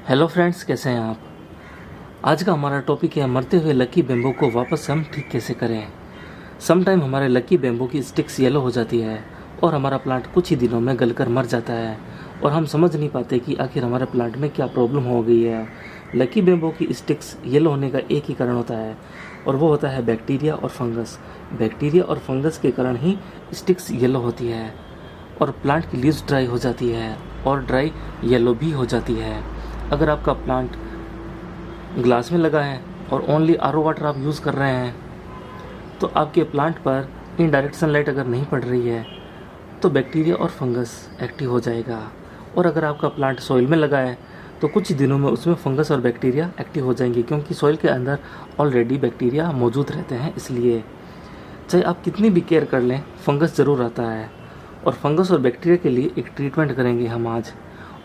Hello friends, कैसे हैं आप। आज का हमारा टॉपिक है मरते हुए लकी बेम्बो को वापस हम ठीक कैसे करें। सम टाइम हमारे लकी बेम्बो की स्टिक्स येलो हो जाती है और हमारा प्लांट कुछ ही दिनों में गलकर मर जाता है और हम समझ नहीं पाते कि आखिर हमारे प्लांट में क्या प्रॉब्लम हो गई है। लकी बेम्बो की स्टिक्स येलो होने का एक ही कारण होता है और वो होता है बैक्टीरिया और फंगस। बैक्टीरिया और फंगस के कारण ही स्टिक्स येलो होती है और प्लांट की लीव्स ड्राई हो जाती है और ड्राई येलो भी हो जाती है। अगर आपका प्लांट ग्लास में लगा है और ओनली आरओ वाटर आप यूज़ कर रहे हैं तो आपके प्लांट पर इनडायरेक्ट सनलाइट अगर नहीं पड़ रही है तो बैक्टीरिया और फंगस एक्टिव हो जाएगा। और अगर आपका प्लांट सॉइल में लगा है तो कुछ ही दिनों में उसमें फंगस और बैक्टीरिया एक्टिव हो जाएंगे, क्योंकि सॉइल के अंदर ऑलरेडी बैक्टीरिया मौजूद रहते हैं। इसलिए चाहे आप कितनी भी केयर कर लें, फंगस ज़रूर आता है। और फंगस और बैक्टीरिया के लिए एक ट्रीटमेंट करेंगे हम आज,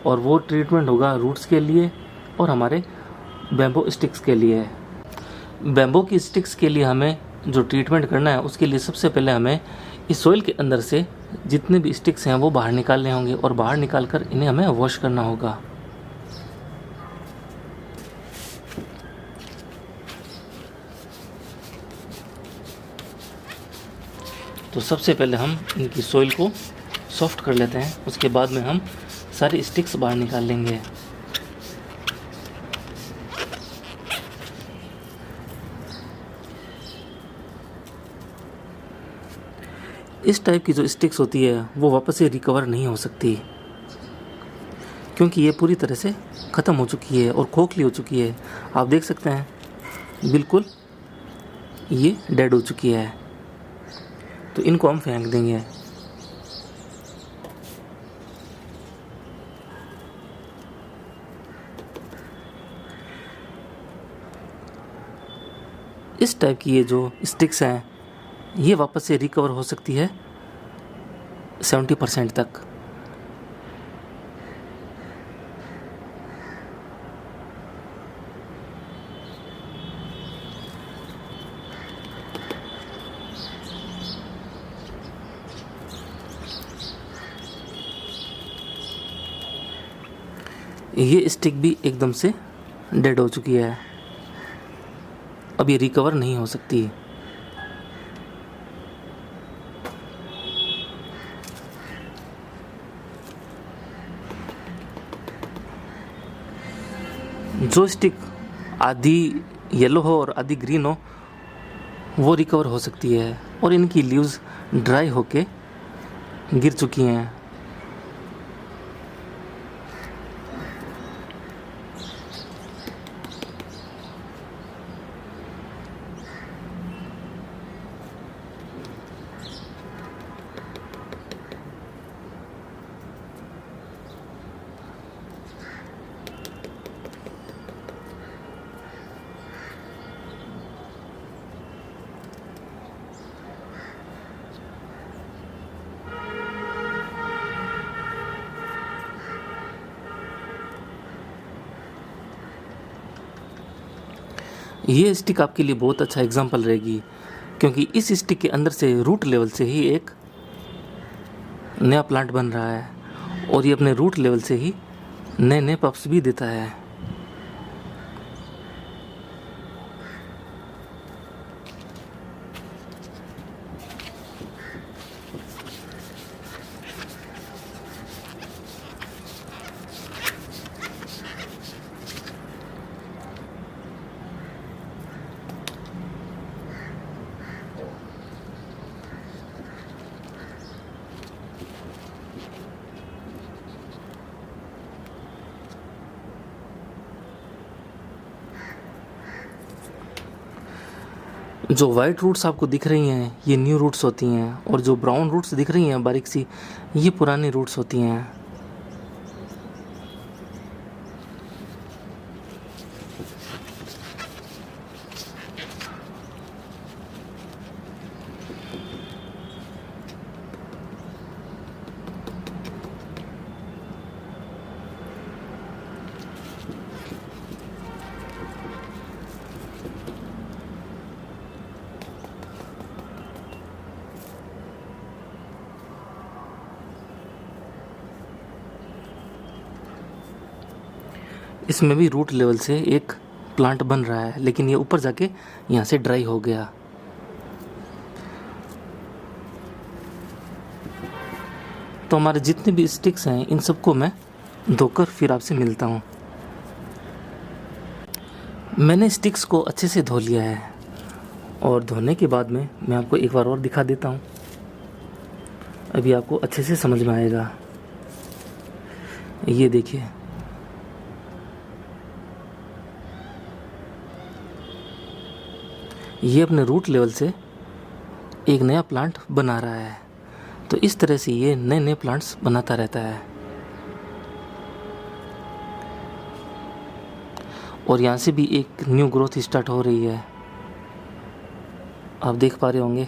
और वो ट्रीटमेंट होगा रूट्स के लिए और हमारे बैम्बो स्टिक्स के लिए। बैम्बो की स्टिक्स के लिए हमें जो ट्रीटमेंट करना है उसके लिए सबसे पहले हमें इस सॉइल के अंदर से जितने भी स्टिक्स हैं वो बाहर निकालने होंगे और बाहर निकाल कर इन्हें हमें वॉश करना होगा। तो सबसे पहले हम इनकी सॉइल को सॉफ्ट कर लेते हैं, उसके बाद में हम सारी स्टिक्स बाहर निकाल लेंगे। इस टाइप की जो स्टिक्स होती है वो वापस से रिकवर नहीं हो सकती, क्योंकि ये पूरी तरह से ख़त्म हो चुकी है और खोखली हो चुकी है। आप देख सकते हैं बिल्कुल ये डेड हो चुकी है। तो इनको हम फेंक देंगे। इस टाइप की ये जो स्टिक्स हैं ये वापस से रिकवर हो सकती है 70% तक। ये स्टिक भी एकदम से डेड हो चुकी है, अब ये रिकवर नहीं हो सकती। जो स्टिक आधी येलो हो और आधी ग्रीन हो वो रिकवर हो सकती है और इनकी लीव्स ड्राई होके गिर चुकी हैं। ये स्टिक आपके लिए बहुत अच्छा एग्जाम्पल रहेगी, क्योंकि इस स्टिक के अंदर से रूट लेवल से ही एक नया प्लांट बन रहा है और ये अपने रूट लेवल से ही नए नए पप्स भी देता है। जो वाइट रूट्स आपको दिख रही हैं ये न्यू रूट्स होती हैं और जो ब्राउन रूट्स दिख रही हैं बारीक सी ये पुरानी रूट्स होती हैं। इसमें भी रूट लेवल से एक प्लांट बन रहा है, लेकिन ये ऊपर जाके यहाँ से ड्राई हो गया। तो हमारे जितने भी स्टिक्स हैं इन सबको मैं धोकर फिर आपसे मिलता हूँ। मैंने स्टिक्स को अच्छे से धो लिया है और धोने के बाद में मैं आपको एक बार और दिखा देता हूँ, अभी आपको अच्छे से समझ में आएगा। ये देखिए, ये अपने रूट लेवल से एक नया प्लांट बना रहा है। तो इस तरह से ये नए नए प्लांट्स बनाता रहता है। और यहाँ से भी एक न्यू ग्रोथ स्टार्ट हो रही है, आप देख पा रहे होंगे।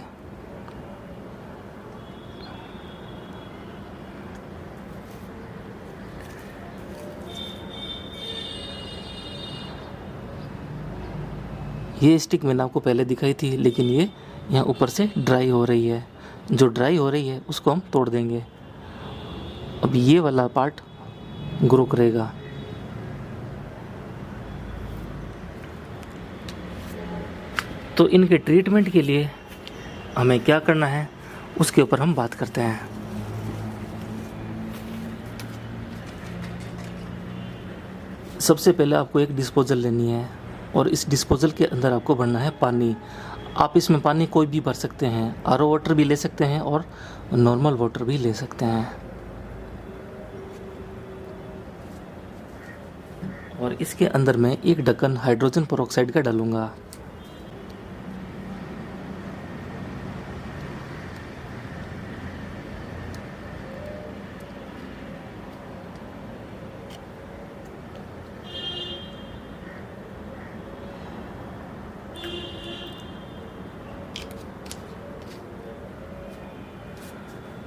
ये स्टिक मैंने आपको पहले दिखाई थी, लेकिन ये यहाँ ऊपर से ड्राई हो रही है। जो ड्राई हो रही है उसको हम तोड़ देंगे। अब ये वाला पार्ट ग्रो करेगा। तो इनके ट्रीटमेंट के लिए हमें क्या करना है उसके ऊपर हम बात करते हैं। सबसे पहले आपको एक डिस्पोजल लेनी है और इस डिस्पोजल के अंदर आपको भरना है पानी। आप इसमें पानी कोई भी भर सकते हैं, आरओ वाटर भी ले सकते हैं और नॉर्मल वाटर भी ले सकते हैं। और इसके अंदर मैं एक ढक्कन हाइड्रोजन पेरोक्साइड का डालूंगा।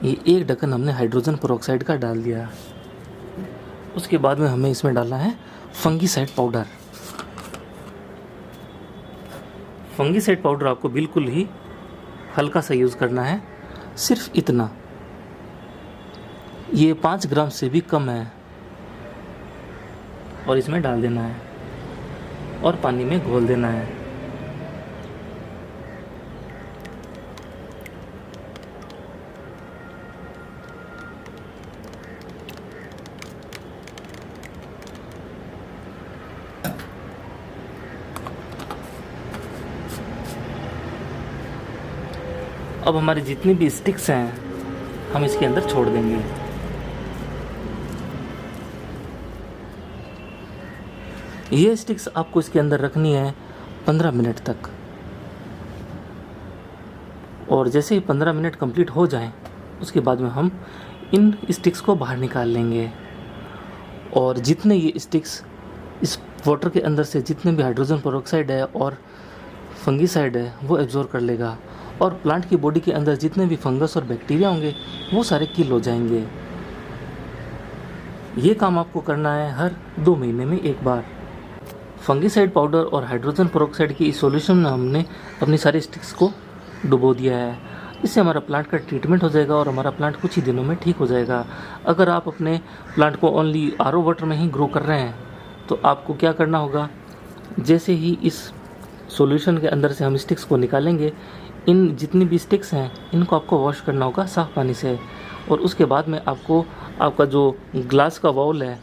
ये एक ढक्कन हमने हाइड्रोजन पेरोक्साइड का डाल दिया। उसके बाद में हमें इसमें डालना है फंगीसाइड पाउडर। फंगीसाइड पाउडर आपको बिल्कुल ही हल्का सा यूज़ करना है, सिर्फ इतना। ये 5 ग्राम से भी कम है और इसमें डाल देना है और पानी में घोल देना है। अब हमारे जितनी भी स्टिक्स हैं हम इसके अंदर छोड़ देंगे। ये स्टिक्स आपको इसके अंदर रखनी है 15 मिनट तक। और जैसे ही 15 मिनट कंप्लीट हो जाएं, उसके बाद में हम इन स्टिक्स को बाहर निकाल लेंगे। और जितने ये स्टिक्स इस वाटर के अंदर से जितने भी हाइड्रोजन पेरोक्साइड है और फंगीसाइड है वो एब्जॉर्ब कर लेगा और प्लांट की बॉडी के अंदर जितने भी फंगस और बैक्टीरिया होंगे वो सारे किल हो जाएंगे। ये काम आपको करना है हर 2 महीने में एक बार। फंगीसाइड पाउडर और हाइड्रोजन पेरोक्साइड की इस सॉल्यूशन में हमने अपनी सारी स्टिक्स को डुबो दिया है। इससे हमारा प्लांट का ट्रीटमेंट हो जाएगा और हमारा प्लांट कुछ ही दिनों में ठीक हो जाएगा। अगर आप अपने प्लांट को ओनली आरओ वाटर में ही ग्रो कर रहे हैं तो आपको क्या करना होगा, जैसे ही इस सॉल्यूशन के अंदर से हम स्टिक्स को निकालेंगे, इन जितनी भी स्टिक्स हैं इनको आपको वॉश करना होगा साफ़ पानी से। और उसके बाद में आपको आपका जो ग्लास का बाउल है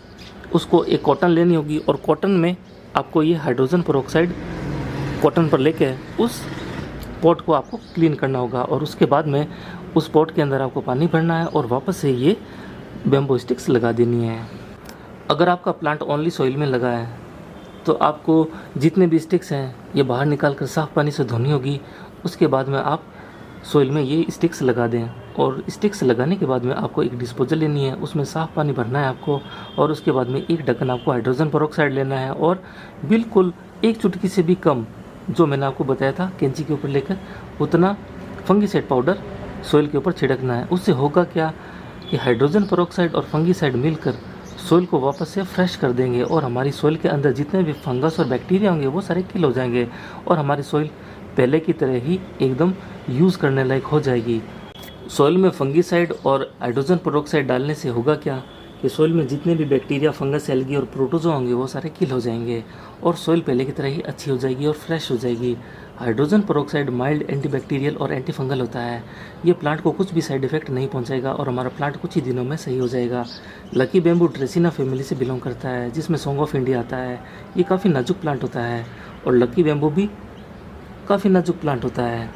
उसको एक कॉटन लेनी होगी और कॉटन में आपको ये हाइड्रोजन पेरोक्साइड कॉटन पर लेके उस पॉट को आपको क्लीन करना होगा। और उसके बाद में उस पॉट के अंदर आपको पानी भरना है और वापस से ये बैम्बू स्टिक्स लगा देनी है। अगर आपका प्लांट ओनली सॉइल में लगा है तो आपको जितने भी स्टिक्स हैं ये बाहर निकाल कर साफ़ पानी से धोनी होगी। उसके बाद में आप सॉइल में ये स्टिक्स लगा दें और स्टिक्स लगाने के बाद में आपको एक डिस्पोजल लेनी है, उसमें साफ़ पानी भरना है आपको। और उसके बाद में एक ढक्कन आपको हाइड्रोजन पेरोक्साइड लेना है और बिल्कुल एक चुटकी से भी कम, जो मैंने आपको बताया था कैंची के ऊपर लेकर, उतना फंगीसाइड पाउडर सॉइल के ऊपर छिड़कना है। उससे होगा क्या कि हाइड्रोजन पेरोक्साइड और फंगीसाइड मिलकर सॉइल को वापस से फ्रेश कर देंगे और हमारी सॉइल के अंदर जितने भी फंगस और बैक्टीरिया होंगे वो सारे किल हो जाएंगे और हमारी सॉइल पहले की तरह ही एकदम यूज़ करने लायक हो जाएगी। सॉइल में फंगीसाइड और हाइड्रोजन पेरोक्साइड डालने से होगा क्या कि सॉइल में जितने भी बैक्टीरिया, फंगस, एल्गी और प्रोटोजोआ होंगे वो सारे किल हो जाएंगे और सॉइल पहले की तरह ही अच्छी हो जाएगी और फ्रेश हो जाएगी। हाइड्रोजन पेरोक्साइड माइल्ड एंटीबैक्टीरियल और एंटी फंगल होता है। ये प्लांट को कुछ भी साइड इफेक्ट नहीं पहुंचाएगा और हमारा प्लांट कुछ ही दिनों में सही हो जाएगा। लकी बैम्बू ड्रेसिना फैमिली से बिलोंग करता है, जिसमें सॉन्ग ऑफ इंडिया आता है। ये काफ़ी नाजुक प्लांट होता है और लकी बैम्बू भी काफ़ी नाजुक प्लांट होता है।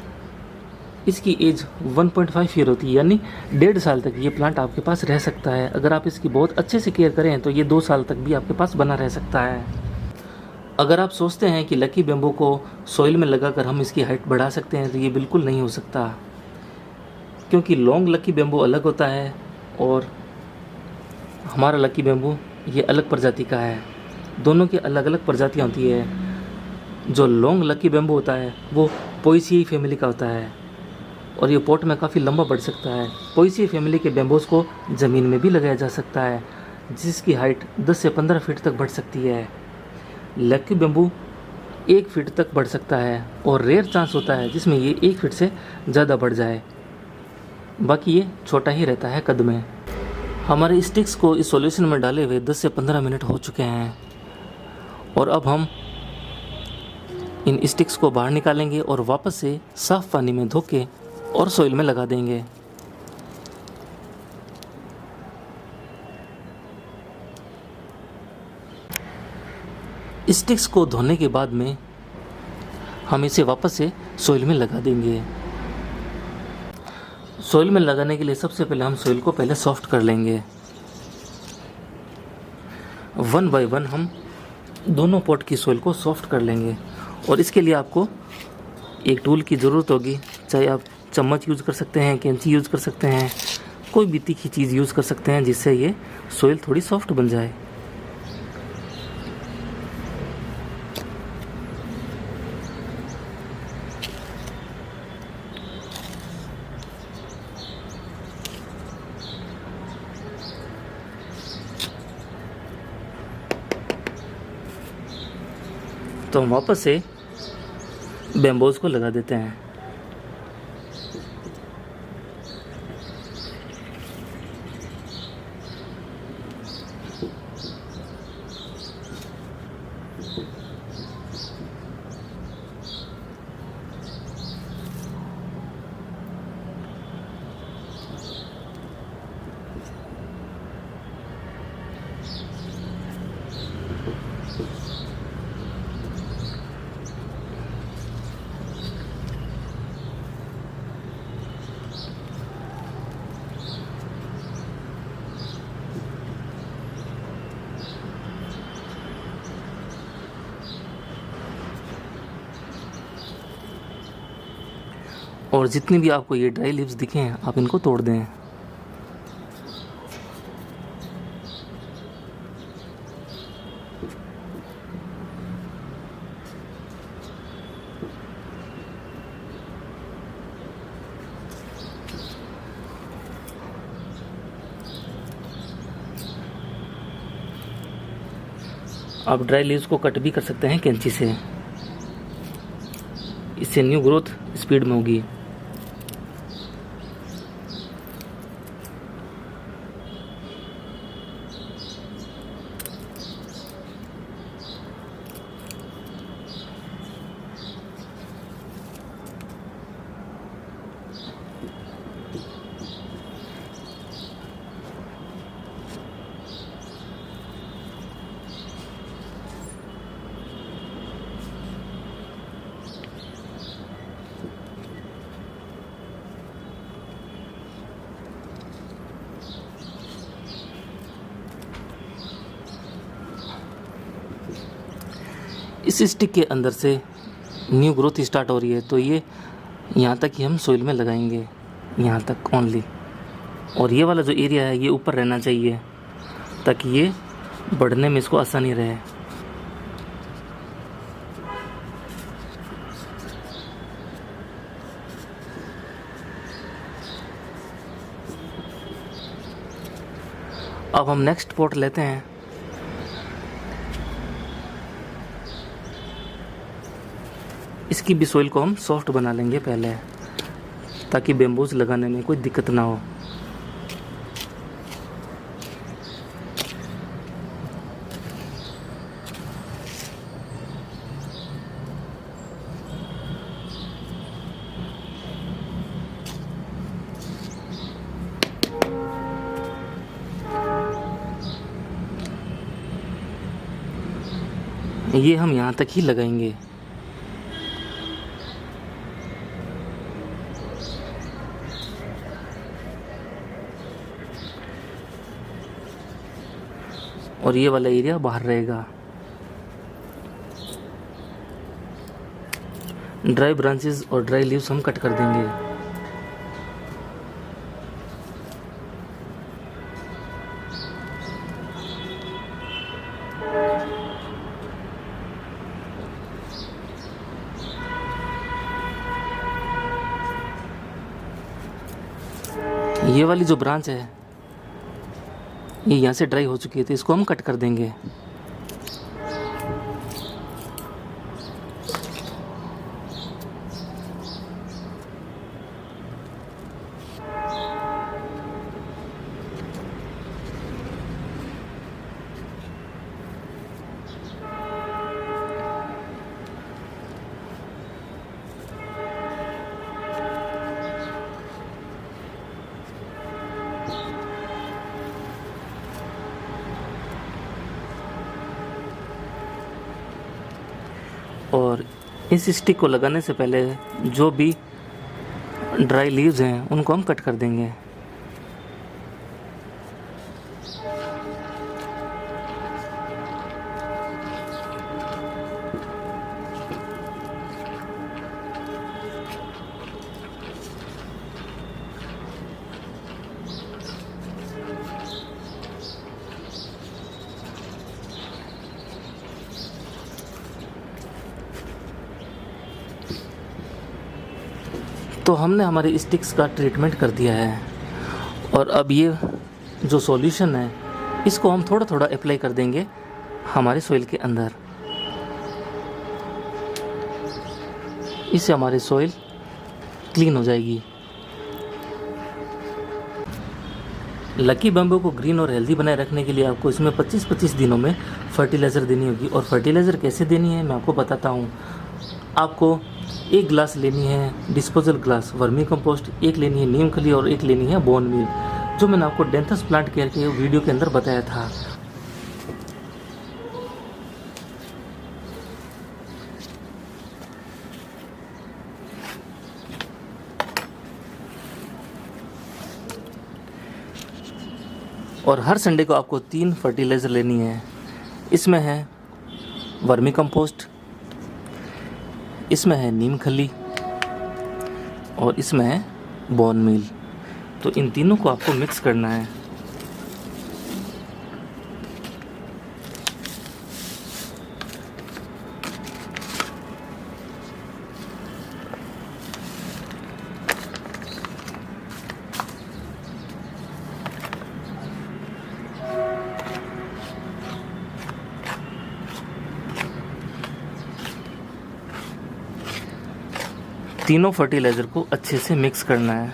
इसकी एज 1.5 ईयर होती है, यानी 1.5 साल तक ये प्लांट आपके पास रह सकता है। अगर आप इसकी बहुत अच्छे से केयर करें तो ये 2 साल तक भी आपके पास बना रह सकता है। अगर आप सोचते हैं कि लकी बैम्बू को सॉइल में लगाकर हम इसकी हाइट बढ़ा सकते हैं तो ये बिल्कुल नहीं हो सकता, क्योंकि लॉन्ग लकी बैम्बू अलग होता है और हमारा लकी बैम्बू ये अलग प्रजाति का है। दोनों की अलग अलग प्रजातियाँ होती है। जो लॉन्ग लकी बैम्बू होता है वो पोएसियाई फैमिली का होता है और ये पॉट में काफ़ी लंबा बढ़ सकता है। पोएसियाई फैमिली के बैम्बूज को ज़मीन में भी लगाया जा सकता है, जिसकी हाइट 10 से 15 फीट तक बढ़ सकती है। लकी बैम्बू 1 फीट तक बढ़ सकता है और रेयर चांस होता है जिसमें ये 1 फीट से ज़्यादा बढ़ जाए, बाकी ये छोटा ही रहता है कद में। हमारे स्टिक्स को इस सॉल्यूशन में डाले हुए 10 से 15 मिनट हो चुके हैं और अब हम इन स्टिक्स को बाहर निकालेंगे और वापस से साफ़ पानी में धो के और सॉइल में लगा देंगे। स्टिक्स को धोने के बाद में हम इसे वापस से सॉइल में लगा देंगे। सॉइल में लगाने के लिए सबसे पहले हम सॉइल को पहले सॉफ्ट कर लेंगे। 1 बाय 1 हम दोनों पॉट की सॉइल को सॉफ्ट कर लेंगे और इसके लिए आपको एक टूल की ज़रूरत होगी। चाहे आप चम्मच यूज़ कर सकते हैं, कैंची यूज़ कर सकते हैं, कोई भी तीखी चीज़ यूज़ कर सकते हैं जिससे ये सॉइल थोड़ी सॉफ्ट बन जाए। तो हम वापस से बैम्बूज को लगा देते हैं। और जितनी भी आपको ये ड्राई लीव्स दिखें आप इनको तोड़ दें। आप ड्राई लीव्स को कट भी कर सकते हैं कैंची से, इससे न्यू ग्रोथ स्पीड में होगी। इस स्टिक के अंदर से न्यू ग्रोथ स्टार्ट हो रही है, तो ये यहाँ तक ही हम सोइल में लगाएंगे, यहाँ तक ओनली। और ये वाला जो एरिया है ये ऊपर रहना चाहिए ताकि ये बढ़ने में इसको आसानी रहे। अब हम नेक्स्ट पॉट लेते हैं। इसकी भी सोइल को हम सॉफ्ट बना लेंगे पहले, ताकि बेम्बूज लगाने में कोई दिक्कत ना हो। ये हम यहाँ तक ही लगाएंगे। और ये वाला एरिया बाहर रहेगा। ड्राई ब्रांचेस और ड्राई लीव्स हम कट कर देंगे। ये वाली जो ब्रांच है ये यहाँ से ड्राई हो चुकी है, तो इसको हम कट कर देंगे। और इस स्टिक को लगाने से पहले जो भी ड्राई लीव्स हैं उनको हम कट कर देंगे। तो हमने हमारे स्टिक्स का ट्रीटमेंट कर दिया है और अब ये जो सॉल्यूशन है इसको हम थोड़ा थोड़ा अप्लाई कर देंगे हमारे सॉइल के अंदर। इससे हमारी सॉइल क्लीन हो जाएगी। लकी बैम्बू को ग्रीन और हेल्दी बनाए रखने के लिए आपको इसमें 25-25 दिनों में फर्टिलाइज़र देनी होगी। और फर्टिलाइज़र कैसे देनी है मैं आपको बताता हूँ। आपको 1 गिलास लेनी है डिस्पोजल ग्लास वर्मी कंपोस्ट, 1 लेनी है नीम खली और 1 लेनी है बोन मील, जो मैंने आपको डेंथस प्लांट केयर के वीडियो के अंदर बताया था। और हर संडे को आपको 3 फर्टिलाइज़र लेनी है। इसमें है वर्मी कंपोस्ट, इसमें है नीम खली और इसमें है बोन मील। तो इन तीनों को आपको मिक्स करना है। तीनों फर्टिलाइज़र को अच्छे से मिक्स करना है।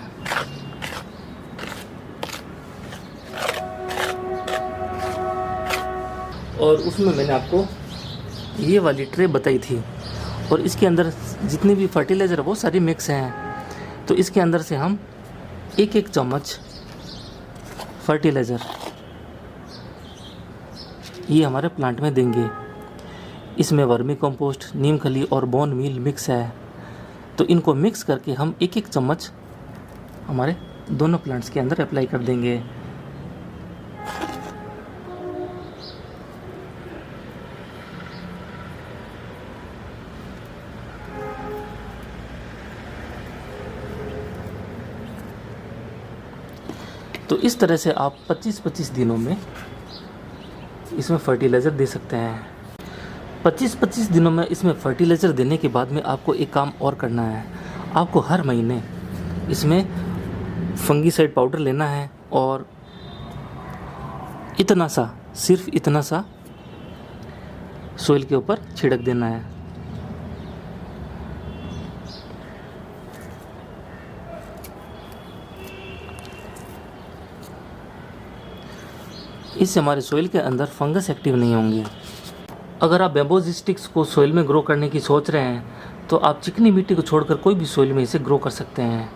और उसमें मैंने आपको ये वाली ट्रे बताई थी और इसके अंदर जितनी भी फर्टिलाइज़र है वो सारी मिक्स हैं। तो इसके अंदर से हम 1-1 चम्मच फर्टिलाइज़र ये हमारे प्लांट में देंगे। इसमें वर्मी कंपोस्ट, नीम खली और बोन मील मिक्स है। तो इनको मिक्स करके हम 1-1 चम्मच हमारे दोनों प्लांट्स के अंदर अप्लाई कर देंगे। तो इस तरह से आप 25-25 दिनों में इसमें फर्टिलाइज़र दे सकते हैं। 25-25 दिनों में इसमें फर्टिलाइज़र देने के बाद में आपको एक काम और करना है। आपको हर महीने इसमें फंगीसाइड पाउडर लेना है और इतना सा, सिर्फ इतना सा सोइल के ऊपर छिड़क देना है। इससे हमारे सोइल के अंदर फंगस एक्टिव नहीं होंगे। अगर आप बैम्बू स्टिक्स को सोइल में ग्रो करने की सोच रहे हैं तो आप चिकनी मिट्टी को छोड़कर कोई भी सोइल में इसे ग्रो कर सकते हैं।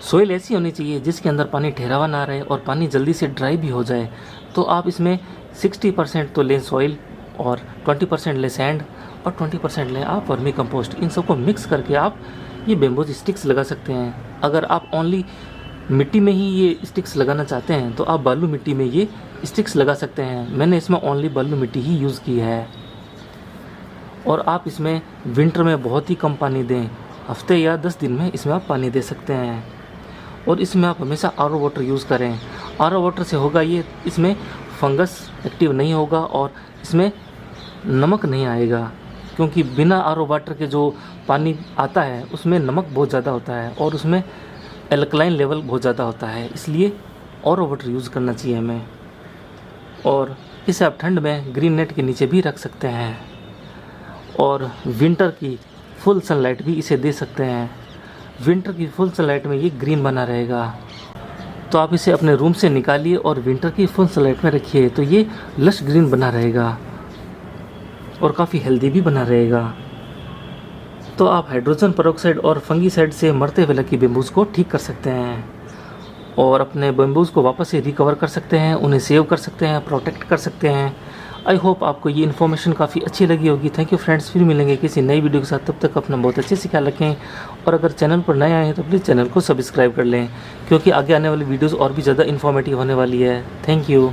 सोइल ऐसी होनी चाहिए जिसके अंदर पानी ठहरावा ना रहे और पानी जल्दी से ड्राई भी हो जाए। तो आप इसमें 60% तो लें सोइल और 20% ले सैंड और 20% लें आप वर्मी कंपोस्ट। इन सबको मिक्स करके आप ये बेम्बो स्टिक्स लगा सकते हैं। अगर आप ओनली मिट्टी में ही ये स्टिक्स लगाना चाहते हैं तो आप बालू मिट्टी में ये स्टिक्स लगा सकते हैं। मैंने इसमें ओनली बालू मिट्टी ही यूज़ की है। और आप इसमें विंटर में बहुत ही कम पानी दें, हफ्ते या 10 दिन में इसमें आप पानी दे सकते हैं। और इसमें आप हमेशा आर ओ वाटर यूज़ करें। आर ओ वाटर से होगा ये, इसमें फंगस एक्टिव नहीं होगा और इसमें नमक नहीं आएगा, क्योंकि बिना आर ओ वाटर के जो पानी आता है उसमें नमक बहुत ज़्यादा होता है और उसमें एल्कलाइन लेवल बहुत ज़्यादा होता है, इसलिए आर ओ वाटर यूज़ करना चाहिए हमें। और इसे आप ठंड में ग्रीन नेट के नीचे भी रख सकते हैं और विंटर की फुल सनलाइट भी इसे दे सकते हैं। विंटर की फुल सनलाइट में ये ग्रीन बना रहेगा। तो आप इसे अपने रूम से निकालिए और विंटर की फुल सनलाइट में रखिए तो ये लश ग्रीन बना रहेगा और काफ़ी हेल्दी भी बना रहेगा। तो आप हाइड्रोजन पेरोक्साइड और फंगीसाइड से मरते हुए लकी बेम्बूज़ को ठीक कर सकते हैं और अपने बेम्बूज़ को वापस से रिकवर कर सकते हैं, उन्हें सेव कर सकते हैं, प्रोटेक्ट कर सकते हैं। आई होप आपको ये इन्फॉर्मेशन काफ़ी अच्छी लगी होगी। थैंक यू फ्रेंड्स, फिर मिलेंगे किसी नई वीडियो के साथ। तब तक अपना बहुत अच्छे से ख्याल रखें और अगर चैनल पर नए आए हैं तो प्लीज़ चैनल को सब्सक्राइब कर लें, क्योंकि आगे आने वाली वीडियोज़ और भी ज़्यादा इन्फॉर्मेटिव होने वाली है। Thank you.